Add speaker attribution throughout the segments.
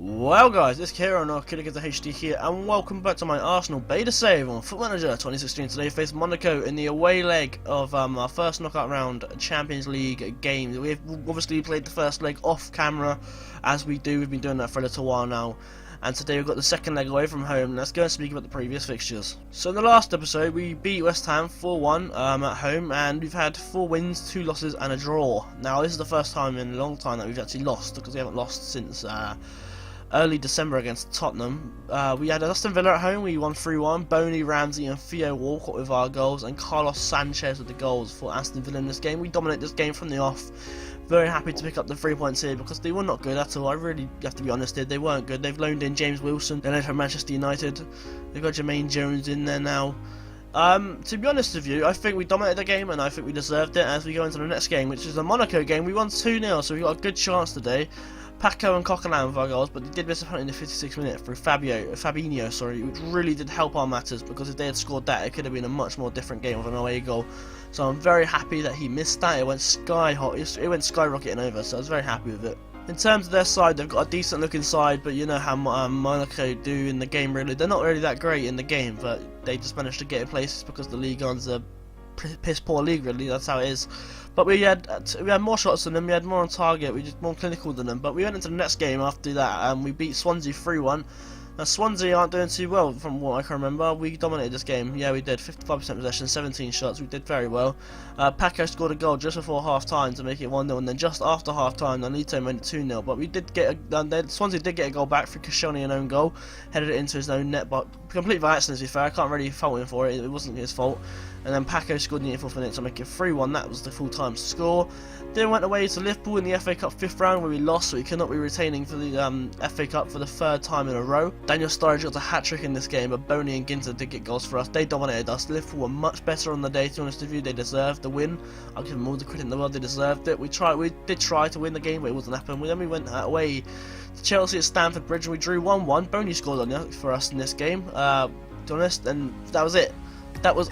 Speaker 1: Well guys, it's Kieran or Kid Against the HD here, and welcome back to my Arsenal beta save on Foot Manager 2016. Today we face Monaco in the away leg of our first knockout round Champions League game. We've obviously played the first leg off camera, as we do. We've been doing that for a little while now. And today we've got the second leg away from home. Let's go and speak about the previous fixtures. So in the last episode we beat West Ham 4-1 at home, and we've had 4 wins, 2 losses and a draw. Now this is the first time in a long time that we've actually lost, because we haven't lost since early December against Tottenham. We had Aston Villa at home. We won 3-1. Boney, Ramsey and Theo Walcott with our goals, and Carlos Sanchez with the goals for Aston Villa in this game. We dominate this game from the off. Very happy to pick up the 3 points here, because they were not good at all. I really have to be honest here, they weren't good. They've loaned in James Wilson, they're from Manchester United. They've got Jermaine Jones in there now. To be honest with you, I think we dominated the game and I think we deserved it. As we go into the next game, which is the Monaco game, we won 2-0, so we got a good chance today. Paco and Coquelin with our goals, but they did miss a penalty in the 56th minute through Fabinho, which really did help our matters, because if they had scored that, it could have been a much more different game with an away goal. So I'm very happy that he missed that. It went sky hot, it went skyrocketing over, so I was very happy with it. In terms of their side, they've got a decent looking side, but you know how Monaco do in the game really. They're not really that great in the game, but they just managed to get in places because the Ligue 1's a piss poor league really, that's how it is. But we had more shots than them, we had more on target, we just more clinical than them. But we went into the next game after that and we beat Swansea 3-1. Now Swansea aren't doing too well from what I can remember. We dominated this game, yeah we did, 55% possession, 17 shots, we did very well. Paco scored a goal just before half time to make it 1-0, and then just after half time Nolito made it 2-0. But we did get Swansea did get a goal back for Koscielny, an own goal, headed it into his own net, but complete by accident to be fair. I can't really fault him for it, it wasn't his fault. And then Paco scored in the 84th minute to make it 3-1, that was the full time score. Then went away to Liverpool in the FA Cup 5th round where we lost, so we cannot be retaining for the FA Cup for the 3rd time in a row. Daniel Sturridge got a hat-trick in this game, but Boney and Ginter did get goals for us. They dominated us. Liverpool were much better on the day, to be honest with you. They deserved the win. I'll give them all the credit in the world, they deserved it. We did try to win the game, but it wasn't happening. Then we went away to Chelsea at Stamford Bridge and we drew 1-1. Boney scored for us in this game, to be honest, and that was it. That was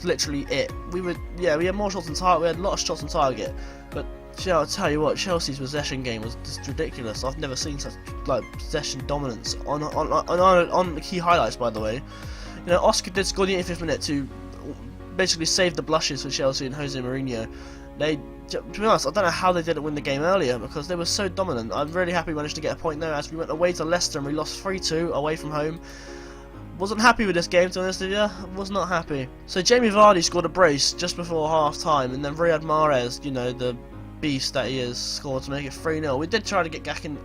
Speaker 1: literally it. We had more shots on target, we had a lot of shots on target, but I'll tell you what, Chelsea's possession game was just ridiculous. I've never seen such possession dominance on the key highlights, by the way. You know, Oscar did score the 85th minute to basically save the blushes for Chelsea and Jose Mourinho. To be honest, I don't know how they didn't win the game earlier, because they were so dominant. I'm really happy we managed to get a point there, as we went away to Leicester and we lost 3-2 away from home. Wasn't happy with this game, to be honest with you. Was not happy. So Jamie Vardy scored a brace just before half time, and then Riyad Mahrez, you know, the beast that he is, scored to make it 3-0. We did try to get Gak in.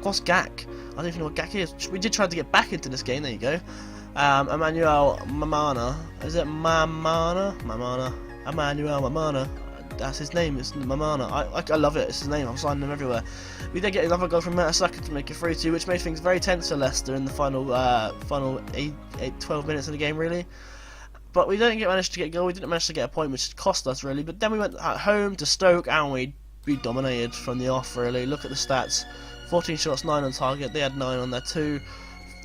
Speaker 1: What's Gak? I don't even know what Gak is. We did try to get back into this game. There you go. Emmanuel Mamana. Is it Mamana? Emmanuel Mamana. That's his name, it's Mamana. I love it, it's his name, I'm signing him everywhere. We did get another goal from Mertesacker to make it 3-2, which made things very tense for Leicester in the final 12 minutes of the game, really. But we didn't manage to get a goal, we didn't manage to get a point, which cost us, really. But then we went at home to Stoke, and we dominated from the off, really. Look at the stats, 14 shots, 9 on target, they had 9 on there too.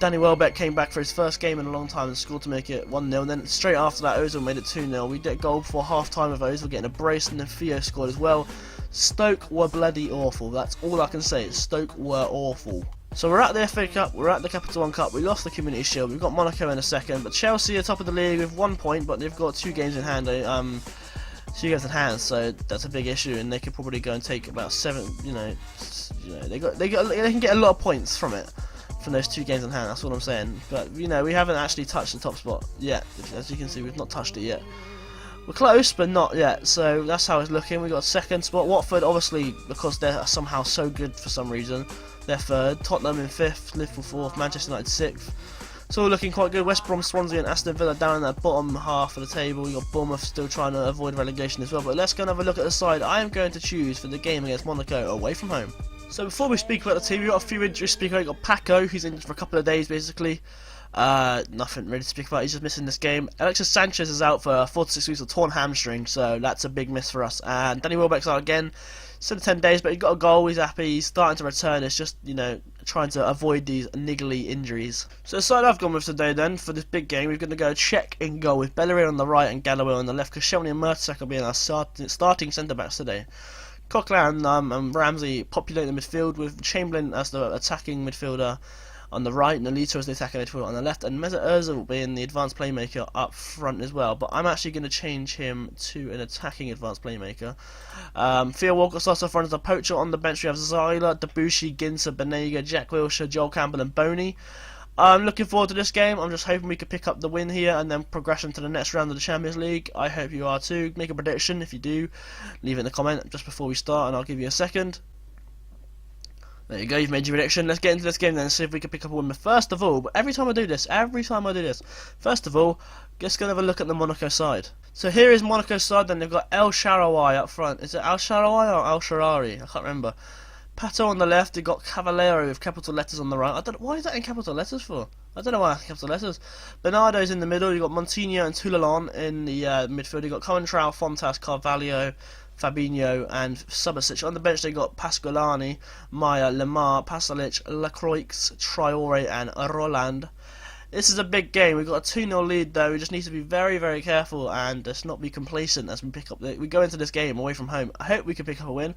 Speaker 1: Danny Welbeck came back for his first game in a long time and scored to make it 1-0. And then straight after that, Ozil made it 2-0. We did a goal before half time of Ozil getting a brace, and then Theo scored as well. Stoke were bloody awful. That's all I can say. Stoke were awful. So we're at the FA Cup, we're at the Capital One Cup, we lost the Community Shield, we've got Monaco in a second, but Chelsea are top of the league with 1 point, but they've got 2 games in hand. So that's a big issue, and they could probably go and take about 7. They can get a lot of points from it. From those 2 games in hand, that's what I'm saying. But you know, we haven't actually touched the top spot yet. As you can see, we've not touched it yet. We're close, but not yet. So that's how it's looking. We got 2nd spot. Watford, obviously, because they're somehow so good for some reason, they're 3rd. Tottenham in 5th. Liverpool 4th. Manchester United 6th. It's all looking quite good. West Brom, Swansea, and Aston Villa down in that bottom half of the table. You got Bournemouth still trying to avoid relegation as well. But let's go and have a look at the side I am going to choose for the game against Monaco away from home. So before we speak about the team, we've got a few injuries to speak about. We've got Paco, who's injured for a couple of days basically. Nothing really to speak about, he's just missing this game. Alexis Sanchez is out for 4 to 6 weeks with torn hamstring, so that's a big miss for us. And Danny Welbeck's out again, still 10 days, but he got a goal, he's happy, he's starting to return. It's just, you know, trying to avoid these niggly injuries. So the side I've gone with today then, for this big game, we're going to go Czech in goal with Bellerin on the right and Galloway on the left. Koscielny and Mertesacker being our starting centre-backs today. Coquelin and Ramsey populate the midfield with Chamberlain as the attacking midfielder on the right, and Nolito as the attacking midfielder on the left, and Mesut Ozil will be in the advanced playmaker up front as well. But I'm actually going to change him to an attacking advanced playmaker. Theo Walcott starts off front as a poacher. On the bench we have Zyla, Debussy, Ginter, Banega, Jack Wilshere, Joel Campbell and Boney. I'm looking forward to this game. I'm just hoping we can pick up the win here and then progression to the next round of the Champions League. I hope you are too. Make a prediction. If you do, leave it in the comment just before we start and I'll give you a second. There you go, you've made your prediction. Let's get into this game then and see if we can pick up a win. But first of all, every time I do this, first of all, let's go and have a look at the Monaco side. So here is Monaco's side, then they've got El Shaarawy up front. Is it El Shaarawy or El Shaarawy? I can't remember. Pato on the left, they've got Cavallero with capital letters on the right. I don't know, why is that in capital letters for? I don't know why capital letters. Bernardo's in the middle, you've got Montinho and Toulon in the midfield. You've got Coentrao, Fontas, Carvalho, Fabinho and Subasic. On the bench they got Pasqualani, Maya, Lemar, Pasalic, Lacroix, Traore and Roland. This is a big game. We've got a 2-0 lead though. We just need to be very, very careful and just not be complacent as we go into this game away from home. I hope we can pick up a win.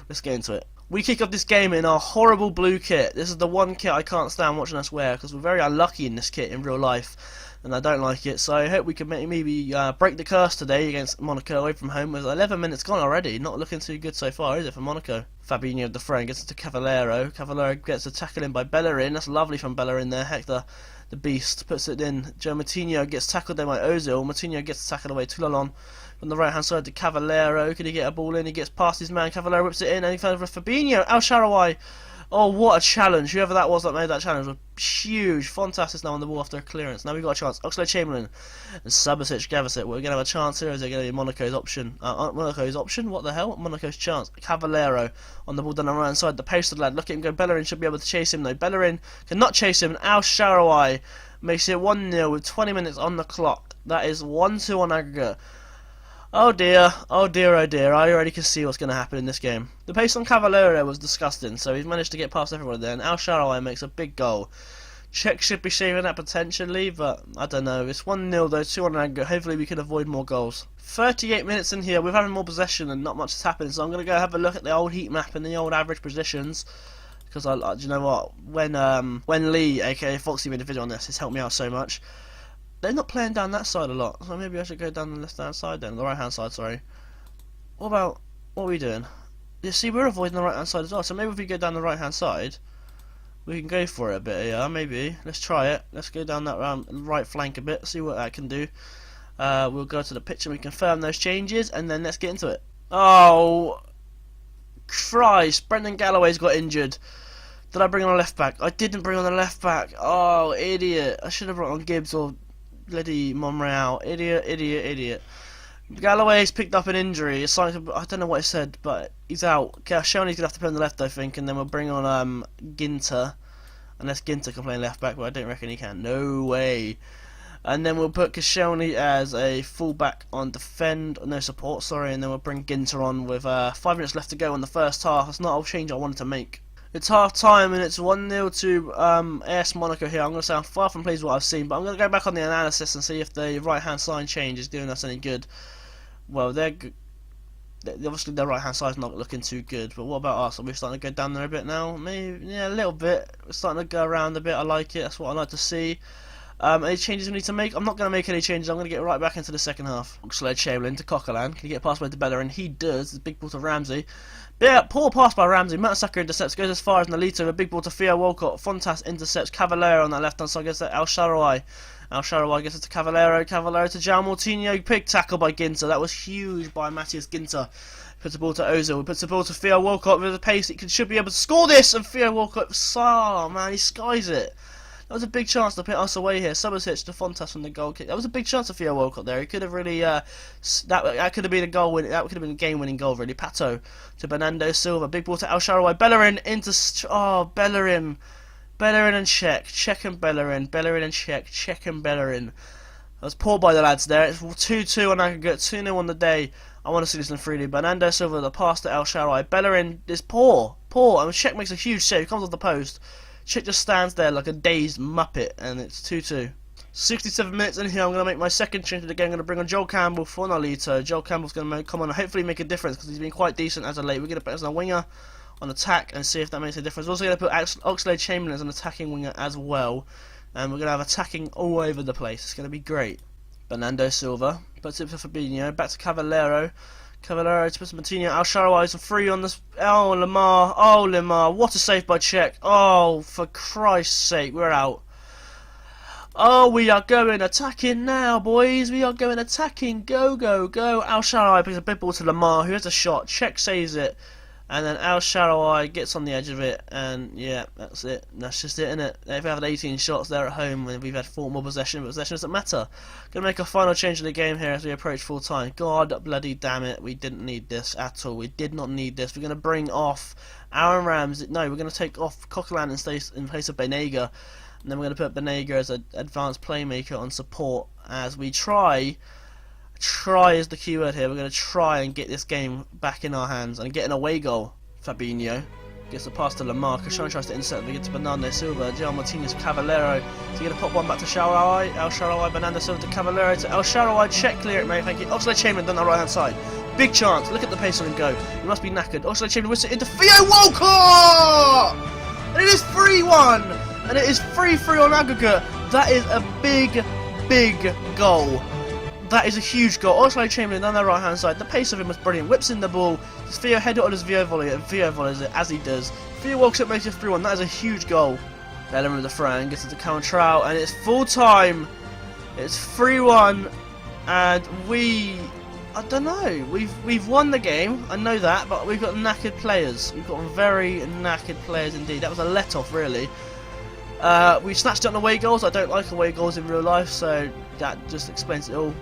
Speaker 1: Let's get into it. We kick off this game in our horrible blue kit. This is the one kit I can't stand watching us wear because we're very unlucky in this kit in real life. And I don't like it, so I hope we can maybe break the curse today against Monaco away from home. With 11 minutes gone already, not looking too good so far, is it, for Monaco? Fabinho of the front gets it to Cavallero. Cavallero gets a tackle in by Bellerin. That's lovely from Bellerin there. Hector, the beast, puts it in. Joe Moutinho gets tackled there by Ozil. Moutinho gets tackled away. Toulon on the right hand side to Cavallero. Can he get a ball in? He gets past his man. Cavallero whips it in, and he finds for Fabinho. El Shaarawy. Oh, what a challenge. Whoever that was that made that challenge was huge. Fontas is now on the ball after a clearance. Now we've got a chance. Oxlade-Chamberlain and Subasic gathers it. We're going to have a chance here. Is it going to be Monaco's option? Monaco's option? What the hell? Monaco's chance. Cavallero on the ball down the right hand side. The posted lad. Look at him go. Bellerin should be able to chase him though. Bellerin cannot chase him. El Shaarawy makes it 1-0 with 20 minutes on the clock. That is 1-2 on aggregate. Oh dear, oh dear, oh dear, I already can see what's going to happen in this game. The pace on Cavallero was disgusting, so he's managed to get past everyone there, and El Shaarawy makes a big goal. Czech should be saving that potentially, but I don't know. It's 1-0 though, 2 on aggregate. Hopefully we can avoid more goals. 38 minutes in here, we're having more possession and not much has happened, so I'm going to go have a look at the old heat map and the old average positions. Because, do you know what, when Lee, aka Foxy, made a video on this, it's helped me out so much. They're not playing down that side a lot, so maybe I should go down the left-hand side then, the right-hand side, sorry. What are we doing? You see, we're avoiding the right-hand side as well, so maybe if we go down the right-hand side, we can go for it a bit, yeah, maybe. Let's try it. Let's go down that right flank a bit, see what that can do. We'll go to the pitch and we confirm those changes, and then let's get into it. Oh, Christ, Brendan Galloway's got injured. Did I bring on a left-back? I didn't bring on a left-back. Oh, idiot. I should have brought on Gibbs or bloody Monreal. Idiot, idiot, idiot. Galloway's picked up an injury. It's like, I don't know what it said, but he's out. Koscielny's going to have to play on the left, I think, and then we'll bring on Ginter. Unless Ginter can play left back, but I don't reckon he can. No way. And then we'll put Koscielny as a fullback on support, sorry, and then we'll bring Ginter on with 5 minutes left to go in the first half. That's not a change I wanted to make. It's half time and it's 1-0 to AS Monaco here. I'm going to say I'm far from pleased with what I've seen, but I'm going to go back on the analysis and see if the right hand side change is doing us any good. Well, obviously their right hand side's not looking too good, but what about us? Are we starting to go down there a bit now? Maybe, yeah, a little bit. We're starting to go around a bit. I like it. That's what I like to see. Any changes we need to make? I'm not going to make any changes. I'm going to get right back into the second half. Oxlade-Chamberlain to Coquelin. Can he get past by to Bellerin? He does. The big ball to Ramsey. Yeah, poor pass by Ramsey. Mertesacker intercepts. Goes as far as Nolito. A big ball to Theo Walcott. Fontas intercepts. Cavallero on that left hand side. Goes to El Shaarawy. El Shaarawy gets it to Cavallero. Cavallero to João Moutinho. Big tackle by Ginter. That was huge by Matthias Ginter. Puts the ball to Ozil. He puts the ball to Theo Walcott with a pace. He should be able to score this. And Theo Walcott, oh man, he skies it. That was a big chance to put us away here. Subasic to Fontas from the goal kick. That was a big chance for Theo Walcott there. He could have really that could have been a goal win. That could have been a game-winning goal really. Pato to Bernardo Silva. Big ball to El Shaarawy. Bellerin into Bellerin and Czech and Bellerin. Bellerin and Czech and Bellerin. That was poor by the lads there. It's 2-2 on aggregate. 2-0 on the day. I want to see this in 3D. Bernardo Silva, the pass to El Shaarawy. Bellerin is poor. I mean, Czech makes a huge save. He comes off the post. Chick just stands there like a dazed muppet, and it's 2-2. 67 minutes in here, I'm going to make my second change of the game. I'm going to bring on Joel Campbell for Nolito. Joel Campbell's going to come on and hopefully make a difference because he's been quite decent as of late. We're going to put him as a winger on attack and see if that makes a difference. We're also going to put Oxlade-Chamberlain as an attacking winger as well. And we're going to have attacking all over the place. It's going to be great. Bernardo Silva puts it for Fabinho. Back to Cavallero. Cavallero to Martinho. Al Shaarawy is free on this. Oh, Lamar. Oh, Lamar. What a save by Czech. Oh, for Christ's sake. We're out. Oh, we are going attacking now, boys. We are going attacking. Go, go, go. Al Shaarawy brings a big ball to Lamar, who has a shot. Czech saves it. And then Al Shaarawy gets on the edge of it. And, yeah, that's it. That's just it, innit? If we have had 18 shots there at home and we've had 4 more possession, but possession doesn't matter. Going to make a final change in the game here as we approach full time. God bloody damn it. We didn't need this at all. We did not need this. We're going to bring off Aaron Ramsey. No, we're going to take off Coquelin and stay in place of Banega. And then we're going to put Banega as an advanced playmaker on support as we try is the key word here, we're going to try and get this game back in our hands and get an away goal. Fabinho gets the pass to Lamar, Cristiano tries to intercept, we get to Bernardo Silva, João Martinez, Cavallero, so you're going to pop one back to Shaarawy, El Shaarawy, Bernardo Silva to Cavallero, to El Shaarawy, check, clear it mate, thank you. Oxlade-Chamberlain down the right hand side, big chance, look at the pace on him go, he must be knackered. Oxlade-Chamberlain whistles it into Theo Walcott! And it is 3-1! And it is 3-3 on aggregate. That is a big, big goal. That is a huge goal. Oxlade-Chamberlain down the right hand side. The pace of him was brilliant. Whips in the ball. Does Theo head it on his Theo volley? And Theo volleys it as he does. Theo Walcott makes it 3-1. That is a huge goal. Bellerin with the throw and gets it to counter out. And it's full time. It's 3-1. And I don't know. We've won the game. I know that. But we've got knackered players. We've got very knackered players indeed. That was a let-off really. We snatched on away goals. I don't like away goals in real life, so that just explains it all.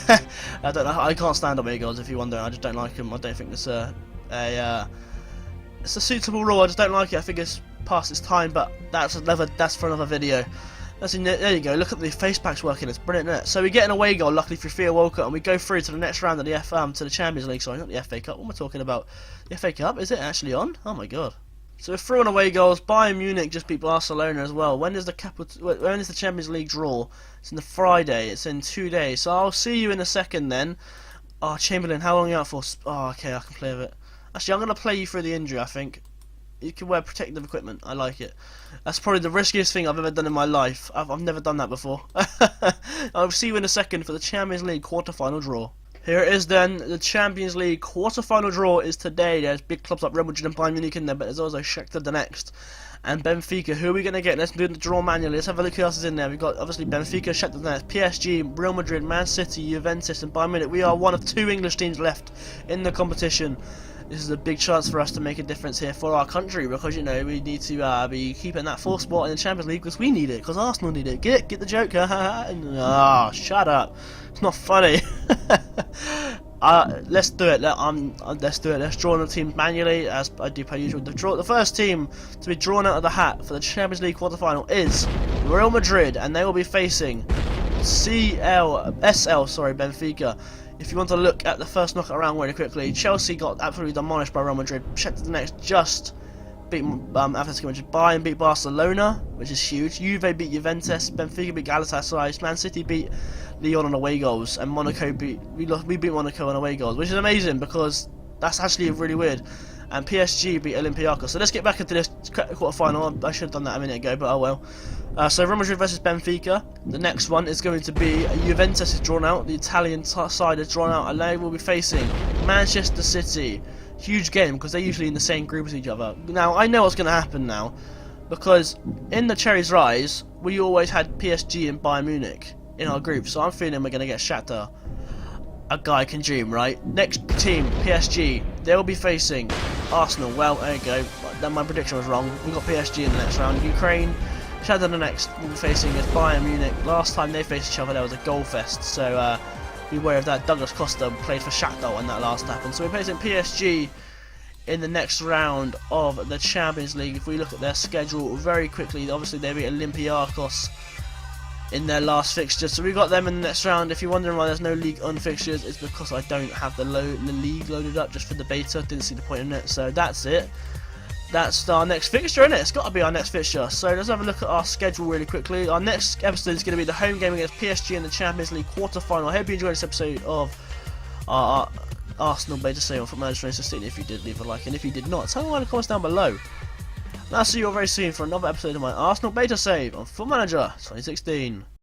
Speaker 1: I don't know. I can't stand away goals. If you wonder, I just don't like them. I don't think it's it's a suitable rule. I just don't like it. I think it's past its time. But that's for another video. There you go. Look at the face packs working. It's brilliant, isn't it? So we get an away goal, luckily for Theo Walcott, and we go through to the next round of the to the Champions League. Sorry, not the FA Cup. What am I talking about? The FA Cup? Is it actually on? Oh my god. So we're through on away goals. Bayern Munich just beat Barcelona as well. When is the Champions League draw? It's in the Friday. It's in 2 days. So I'll see you in a second then. Oh, Chamberlain, how long are you out for? Oh, okay, I can play with it. Actually, I'm going to play you through the injury, I think. You can wear protective equipment. I like it. That's probably the riskiest thing I've ever done in my life. I've never done that before. I'll see you in a second for the Champions League quarter-final draw. Here it is then, the Champions League quarter-final draw is today. There's big clubs like Real Madrid and Bayern Munich in there, but there's also Shakhtar Donetsk and Benfica. Who are we going to get? Let's do the draw manually. Let's have a look who else is in there. We've got obviously Benfica, Shakhtar Donetsk, PSG, Real Madrid, Man City, Juventus and Bayern Munich. We are one of 2 English teams left in the competition. This is a big chance for us to make a difference here for our country because, you know, we need to be keeping that 4th spot in the Champions League because we need it, because Arsenal need it. Get the joke. Oh, shut up. It's not funny. Let's do it. Let's do it. Let's draw on the team manually, as I do per usual. The first team to be drawn out of the hat for the Champions League quarterfinal is Real Madrid, and they will be facing Benfica. If you want to look at the first knockout round really quickly, Chelsea got absolutely demolished by Real Madrid. Shakhtar Donetsk just beat Atletico Madrid. Bayern beat Barcelona, which is huge. Juve beat Juventus. Benfica beat Galatasaray. Man City beat Lyon on away goals, and Monaco we beat Monaco on away goals, which is amazing because that's actually really weird. And PSG beat Olympiacos. So let's get back into this quarter-final. I should have done that a minute ago, but oh well. So Real Madrid versus Benfica. The next one is going to be Juventus is drawn out. The Italian side is drawn out, and they will be facing Manchester City. Huge game because they're usually in the same group as each other. Now I know what's going to happen now, because in the Cherries Rise we always had PSG and Bayern Munich in our group. So I'm feeling we're going to get Shakhtar. A guy can dream, right? Next team, PSG. They will be facing Arsenal. Well, there you go. My prediction was wrong. We got PSG in the next round. Ukraine, Shakhtar Donetsk will be facing is Bayern Munich. Last time they faced each other, there was a goal fest. So be aware of that. Douglas Costa played for Shakhtar when that last happened. So we're facing PSG in the next round of the Champions League. If we look at their schedule very quickly, obviously they beat Olympiacos in their last fixture, so we got them in the next round. If you're wondering why there's no League on fixtures, it's because I don't have the league loaded up just for the beta. Didn't see the point in it, so that's it. that's our next fixture, isn't it? It's got to be our next fixture. So let's have a look at our schedule really quickly. Our next episode is going to be the home game against PSG in the Champions League quarter-final. I hope you enjoyed this episode of our Arsenal Beta Save on Football Manager 2016. If you did, leave a like, and if you did not, tell me in the comments down below. And I'll see you all very soon for another episode of my Arsenal Beta Save on Football Manager 2016.